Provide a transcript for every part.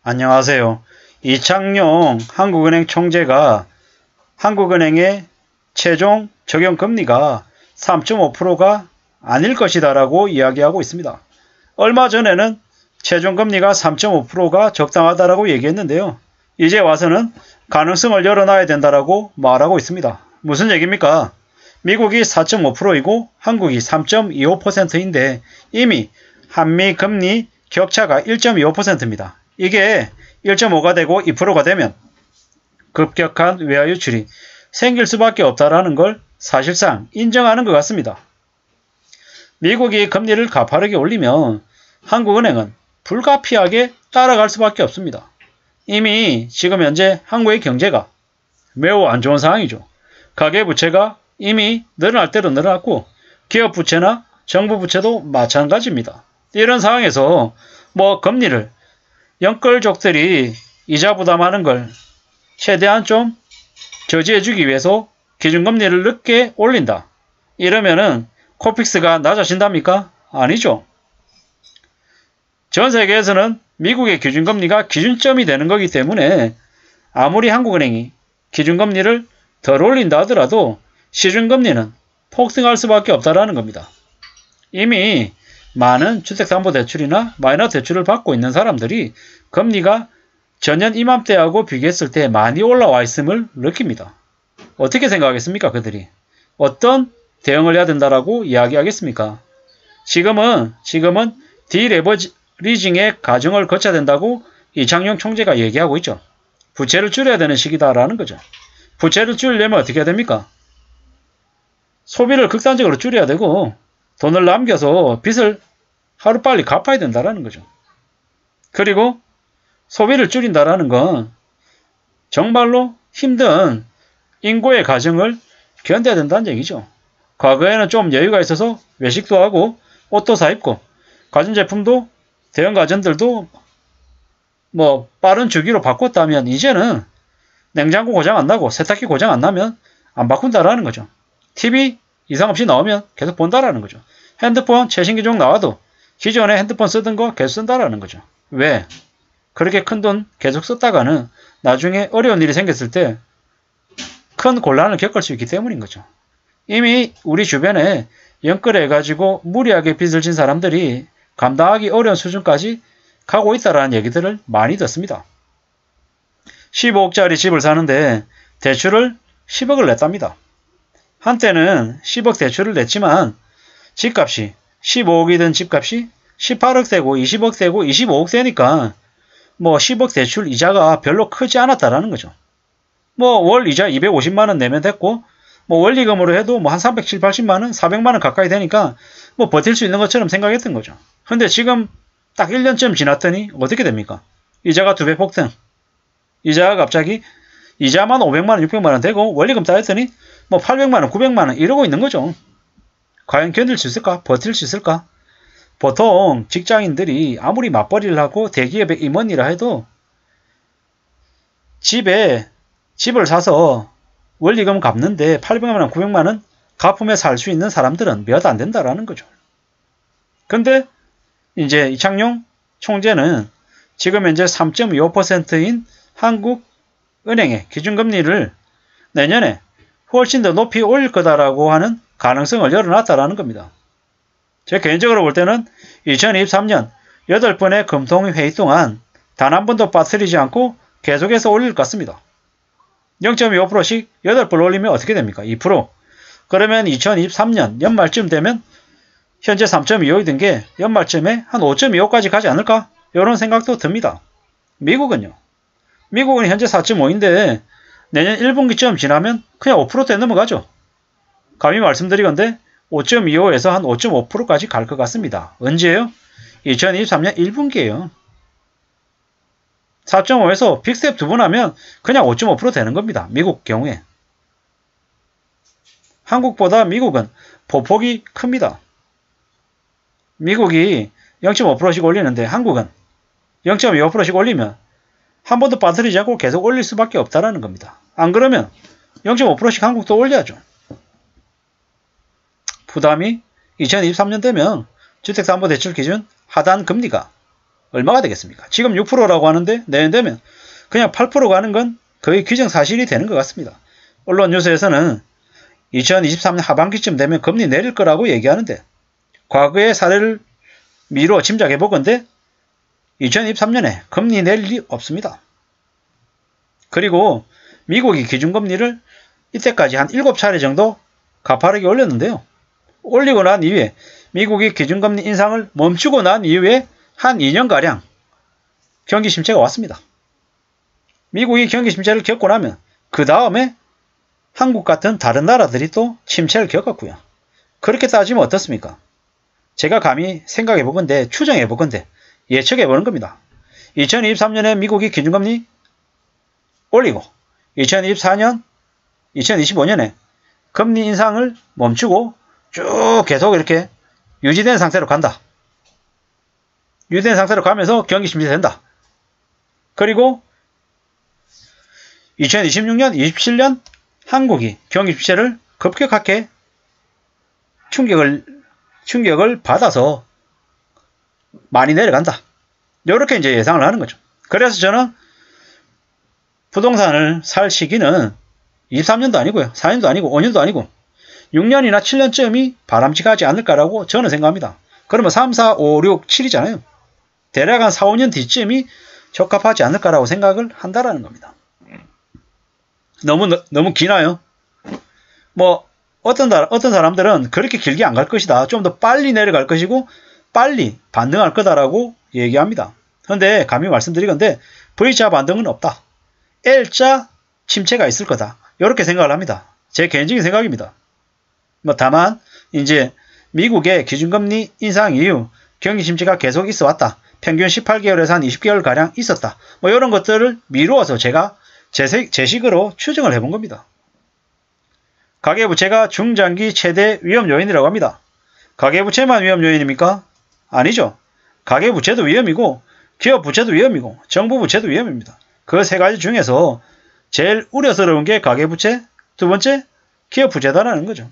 안녕하세요. 이창용 한국은행 총재가 한국은행의 최종 적용 금리가 3.5%가 아닐 것이다 라고 이야기하고 있습니다. 얼마 전에는 최종 금리가 3.5%가 적당하다라고 얘기했는데요. 이제 와서는 가능성을 열어놔야 된다라고 말하고 있습니다. 무슨 얘기입니까? 미국이 4.5%이고 한국이 3.25%인데 이미 한미 금리 격차가 1.25%입니다. 이게 1.5가 되고 2%가 되면 급격한 외화 유출이 생길 수밖에 없다라는 걸 사실상 인정하는 것 같습니다. 미국이 금리를 가파르게 올리면 한국은행은 불가피하게 따라갈 수밖에 없습니다. 이미 지금 현재 한국의 경제가 매우 안 좋은 상황이죠. 가계부채가 이미 늘어날 대로 늘어났고 기업부채나 정부부채도 마찬가지입니다. 이런 상황에서 금리를 영끌족들이 이자 부담하는 걸 최대한 좀 저지해주기 위해서 기준금리를 늦게 올린다. 이러면은 코픽스가 낮아진답니까? 아니죠. 전 세계에서는 미국의 기준금리가 기준점이 되는 거기 때문에 아무리 한국은행이 기준금리를 덜 올린다 하더라도 시중금리는 폭등할 수밖에 없다라는 겁니다. 이미 많은 주택담보대출이나 마이너 대출을 받고 있는 사람들이 금리가 전년 이맘때하고 비교했을 때 많이 올라와 있음을 느낍니다. 어떻게 생각하겠습니까? 그들이 어떤 대응을 해야 된다라고 이야기하겠습니까? 지금은 디레버리징의 과정을 거쳐야 된다고 이창용 총재가 얘기하고 있죠. 부채를 줄여야 되는 시기다라는 거죠. 부채를 줄이려면 어떻게 해야 됩니까? 소비를 극단적으로 줄여야 되고 돈을 남겨서 빚을 하루빨리 갚아야 된다라는 거죠. 그리고 소비를 줄인다라는 건 정말로 힘든 인고의 과정을 견뎌야 된다는 얘기죠. 과거에는 좀 여유가 있어서 외식도 하고 옷도 사 입고 가전제품도 대형 가전들도 빠른 주기로 바꿨다면 이제는 냉장고 고장 안 나고 세탁기 고장 안 나면 안 바꾼다라는 거죠. TV 이상 없이 나오면 계속 본다라는 거죠. 핸드폰 최신 기종 나와도 기존에 핸드폰 쓰던 거 계속 쓴다라는 거죠. 왜? 그렇게 큰 돈 계속 썼다가는 나중에 어려운 일이 생겼을 때 큰 곤란을 겪을 수 있기 때문인 거죠. 이미 우리 주변에 연끌해가지고 무리하게 빚을 진 사람들이 감당하기 어려운 수준까지 가고 있다라는 얘기들을 많이 듣습니다. 15억짜리 집을 사는데 대출을 10억을 냈답니다. 한때는 10억 대출을 냈지만 집값이 15억이던 집값이 18억 되고 20억 되고 25억 되니까 10억 대출 이자가 별로 크지 않았다라는 거죠. 월 이자 250만원 내면 됐고 원리금으로 해도 한 370, 80만원, 400만원 가까이 되니까 버틸 수 있는 것처럼 생각했던 거죠. 근데 지금 딱 1년쯤 지났더니 어떻게 됩니까? 이자가 2배 폭등. 이자가 갑자기 이자만 500만원, 600만원 되고 원리금 따졌더니 800만원, 900만원 이러고 있는 거죠. 과연 견딜 수 있을까? 버틸 수 있을까? 보통 직장인들이 아무리 맞벌이를 하고 대기업의 임원이라 해도 집을 사서 원리금 갚는데 800만원, 900만원 갚으며 살 수 있는 사람들은 몇 안 된다라는 거죠. 근데 이제 이창용 총재는 지금 현재 3.25%인 한국은행의 기준금리를 내년에 훨씬 더 높이 올릴 거다라고 하는 가능성을 열어놨다라는 겁니다. 제 개인적으로 볼 때는 2023년 8번의 금통위 회의 동안 단 한 번도 빠뜨리지 않고 계속해서 올릴 것 같습니다. 0.25%씩 8번 올리면 어떻게 됩니까? 2%. 그러면 2023년 연말쯤 되면 현재 3.25이던 게 연말쯤에 한 5.25까지 가지 않을까? 이런 생각도 듭니다. 미국은 현재 4.5인데 내년 1분기쯤 지나면 그냥 5%대에 넘어가죠. 감히 말씀드리건데 5.25에서 한 5.5%까지 갈 것 같습니다. 언제예요? 2023년 1분기예요. 4.5에서 빅스텝 2번 하면 그냥 5.5% 되는 겁니다. 미국 경우에. 한국보다 미국은 보폭이 큽니다. 미국이 0.5%씩 올리는데 한국은 0.25%씩 올리면 한 번도 빠뜨리지 않고 계속 올릴 수밖에 없다는 겁니다. 안 그러면 0.5%씩 한국도 올려야죠. 부담이 2023년 되면 주택담보대출 기준 하단 금리가 얼마가 되겠습니까? 지금 6%라고 하는데 내년 되면 그냥 8% 가는 건 거의 기정사실이 되는 것 같습니다. 언론 뉴스에서는 2023년 하반기쯤 되면 금리 내릴 거라고 얘기하는데 과거의 사례를 미루어 짐작해 보건대 2023년에 금리 낼 일이 없습니다. 그리고 미국이 기준금리를 이때까지 한 7차례 정도 가파르게 올렸는데요. 올리고 난 이후에 미국이 기준금리 인상을 멈추고 난 이후에 한 2년가량 경기 침체가 왔습니다. 미국이 경기 침체를 겪고 나면 그 다음에 한국 같은 다른 나라들이 또 침체를 겪었고요. 그렇게 따지면 어떻습니까? 제가 감히 생각해 보건대, 추정해 보건대, 예측해 보는 겁니다. 2023년에 미국이 기준금리 올리고 2024년, 2025년에 금리 인상을 멈추고 쭉 계속 이렇게 유지된 상태로 간다. 유지된 상태로 가면서 경기 침체 된다. 그리고 2026년, 27년 한국이 경기 침체를 급격하게 충격을 받아서 많이 내려간다. 이렇게 이제 예상을 하는 거죠. 그래서 저는 부동산을 살 시기는 23년도 아니고요. 4년도 아니고 5년도 아니고 6년이나 7년쯤이 바람직하지 않을까라고 저는 생각합니다. 그러면 3, 4, 5, 6, 7이잖아요. 대략 한 4, 5년 뒤쯤이 적합하지 않을까라고 생각을 한다라는 겁니다. 너무 기나요? 뭐 어떤 사람들은 그렇게 길게 안 갈 것이다. 좀 더 빨리 내려갈 것이고 빨리 반등할 거다라고 얘기합니다. 그런데 감히 말씀드리건데 V자 반등은 없다. L자 침체가 있을 거다. 이렇게 생각을 합니다. 제 개인적인 생각입니다. 뭐 다만 이제 미국의 기준금리 인상 이후 경기 침체가 계속 있어 왔다. 평균 18개월에서 한 20개월 가량 있었다. 뭐 이런 것들을 미루어서 제가 제 식으로 추정을 해본 겁니다. 가계부채가 중장기 최대 위험 요인이라고 합니다. 가계부채만 위험 요인입니까? 아니죠. 가계부채도 위험이고 기업부채도 위험이고 정부부채도 위험입니다. 그 세 가지 중에서 제일 우려스러운 게 가계부채, 두 번째 기업부채다라는 거죠.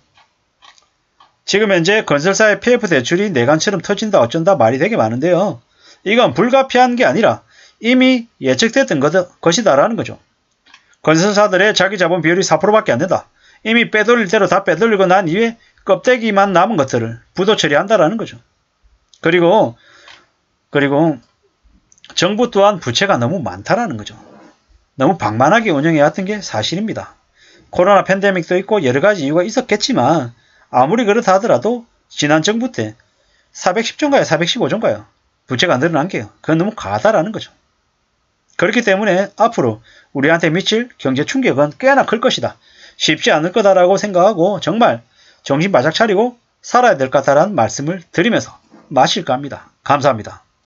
지금 현재 건설사의 PF 대출이 내관처럼 터진다 어쩐다 말이 되게 많은데요. 이건 불가피한 게 아니라 이미 예측됐던 것이다라는 거죠. 건설사들의 자기 자본 비율이 4%밖에 안 된다. 이미 빼돌릴 대로 다 빼돌리고 난 이후에 껍데기만 남은 것들을 부도 처리한다라는 거죠. 그리고 정부 또한 부채가 너무 많다라는 거죠. 너무 방만하게 운영해왔던 게 사실입니다. 코로나 팬데믹도 있고 여러 가지 이유가 있었겠지만 아무리 그렇다 하더라도 지난 정부 때 410조인가요? 415조인가요? 부채가 늘어난 게요. 그건 너무 과하다라는 거죠. 그렇기 때문에 앞으로 우리한테 미칠 경제 충격은 꽤나 클 것이다. 쉽지 않을 거다라고 생각하고 정말 정신 바짝 차리고 살아야 될 것 같다라는 말씀을 드리면서 마실까 합니다. 감사합니다.